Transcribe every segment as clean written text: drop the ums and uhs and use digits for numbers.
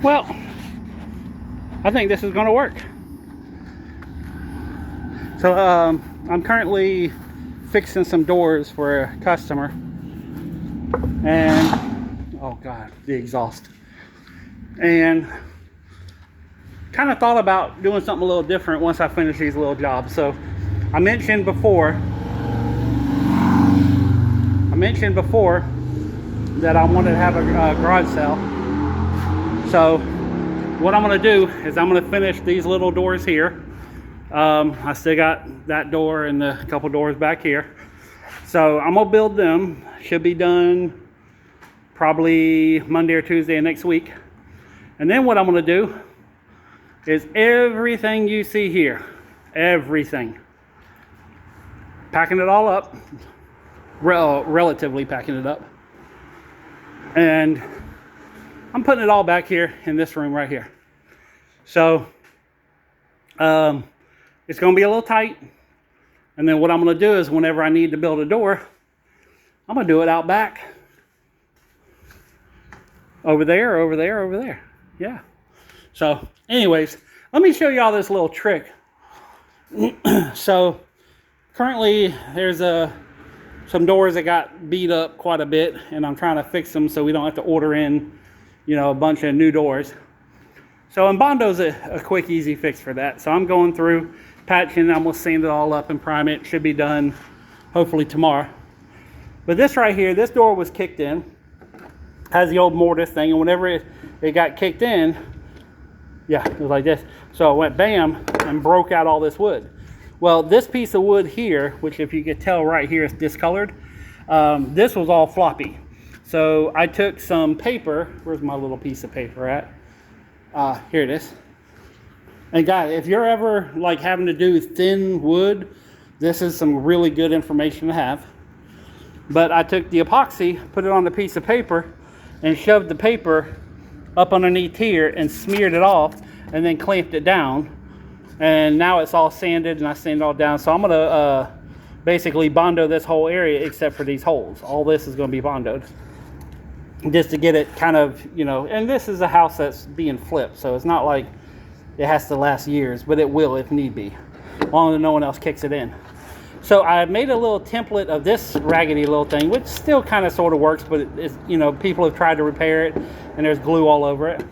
Well, I think this is going to work. So I'm currently fixing some doors for a customer, and oh god, the exhaust. And kind of thought about doing something a little different once I finish these little jobs. So I mentioned before that I wanted to have a garage sale. So what I'm going to do is I'm going to finish these little doors here. I still got that door and a couple doors back here. So I'm going to build them. Should be done probably Monday or Tuesday of next week. And then what I'm going to do is everything you see here, everything, packing it all up, relatively packing it up, and I'm putting it all back here in this room right here. So it's going to be a little tight, and then what I'm going to do is whenever I need to build a door, I'm going to do it out back, over there, over there, over there. Yeah. So anyways, let me show you all this little trick. So currently there's some doors that got beat up quite a bit, and I'm trying to fix them so we don't have to order in, you know, a bunch of new doors. So, and Bondo's a quick, easy fix for that. So I'm going through, patching, I'm gonna sand it all up and prime it. Should be done hopefully tomorrow. But this right here, this door was kicked in, has the old mortise thing, and whenever it got kicked in, yeah, it was like this. So it went bam and broke out all this wood. Well, this piece of wood here, which if you could tell right here is discolored, this was all floppy. So I took some paper. Where's my little piece of paper at? Here it is. And guys, if you're ever like having to do thin wood, this is some really good information to have. But I took the epoxy, put it on the piece of paper, and shoved the paper up underneath here and smeared it off, and then clamped it down. And now it's all sanded, and I sanded it all down. So I'm gonna basically Bondo this whole area except for these holes. All this is gonna be Bondoed, just to get it kind of, you know, and this is a house that's being flipped, so it's not like it has to last years, but it will if need be, as long as no one else kicks it in. So I made a little template of this raggedy little thing, which still kind of sort of works, but it's, you know, people have tried to repair it and there's glue all over it.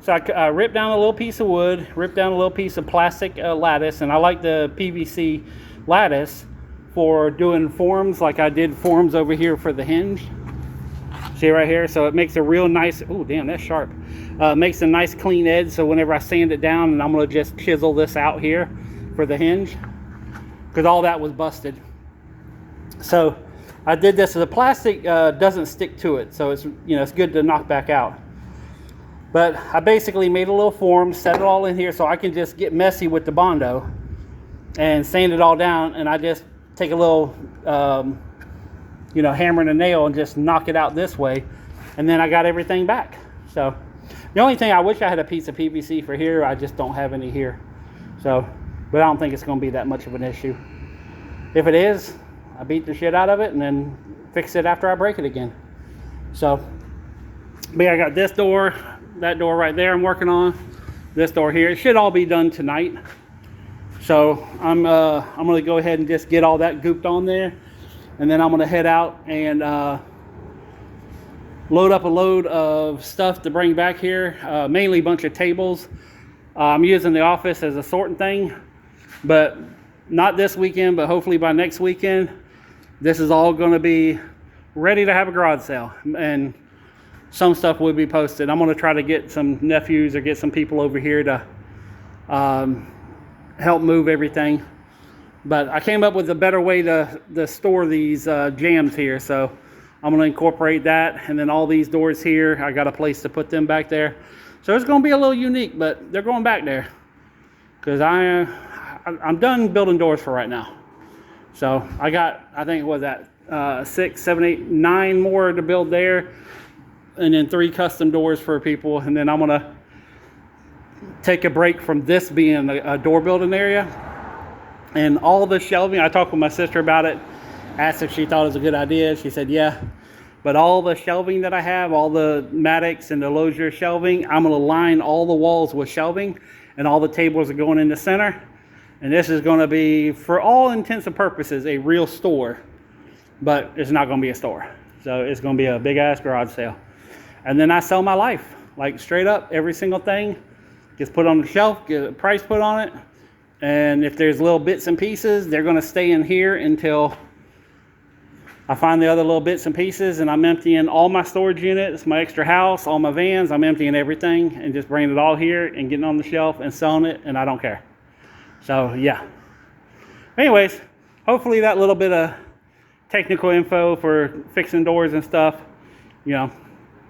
So I ripped down a little piece of wood, ripped down a little piece of plastic lattice, and I like the PVC lattice for doing forms, like I did forms over here for the hinge. See right here? So it makes a real nice, oh damn, that's sharp. Makes a nice clean edge, so whenever I sand it down, and I'm gonna just chisel this out here for the hinge, because all that was busted. So I did this, so the plastic doesn't stick to it, so it's, you know, it's good to knock back out. But I basically made a little form, set it all in here so I can just get messy with the Bondo and sand it all down, and I just take a little you know, hammer and a nail and just knock it out this way, and then I got everything back. So the only thing, I wish I had a piece of PVC for here, I just don't have any here. So, but I don't think it's going to be that much of an issue. If it is, I beat the shit out of it and then fix it after I break it again. So, but yeah, I got this door, that door right there I'm working on, this door here. It should all be done tonight. So I'm going to go ahead and just get all that gooped on there. And then I'm going to head out and load up a load of stuff to bring back here. Mainly a bunch of tables. I'm using the office as a sorting thing. But not this weekend, but hopefully by next weekend, this is all going to be ready to have a garage sale. And some stuff will be posted. I'm going to try to get some nephews or get some people over here to help move everything. But I came up with a better way to store these jams here, so I'm going to incorporate that. And then all these doors here, I got a place to put them back there. So it's going to be a little unique, but they're going back there because I'm done building doors for right now. So I got, I think, what was that, 6, 7, 8, 9 more to build there, and then 3 custom doors for people. And then I'm going to take a break from this being a door building area. And all the shelving, I talked with my sister about it, asked if she thought it was a good idea. She said, yeah. But all the shelving that I have, all the Maddox and the Lozier shelving, I'm going to line all the walls with shelving, and all the tables are going in the center. And this is going to be, for all intents and purposes, a real store. But it's not going to be a store. So it's going to be a big ass garage sale. And then I sell my life. Like straight up, every single thing gets put on the shelf, get a price put on it. And if there's little bits and pieces, they're going to stay in here until I find the other little bits and pieces, and I'm emptying all my storage units, my extra house, all my vans. I'm emptying everything and just bringing it all here and getting on the shelf and selling it, and I don't care. So yeah. Anyways, hopefully that little bit of technical info for fixing doors and stuff, you know,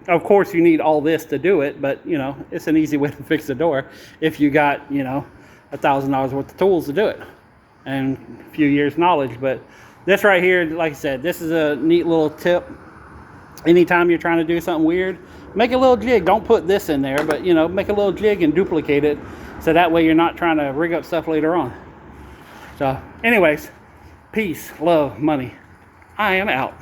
of course you need all this to do it, but you know, it's an easy way to fix a door if you got, you know, $1,000 worth of tools to do it and a few years knowledge. But this right here, like I said, this is a neat little tip. Anytime you're trying to do something weird, make a little jig. Don't put this in there, but you know, make a little jig and duplicate it, so that way you're not trying to rig up stuff later on. So anyways, peace, love, money. I am out.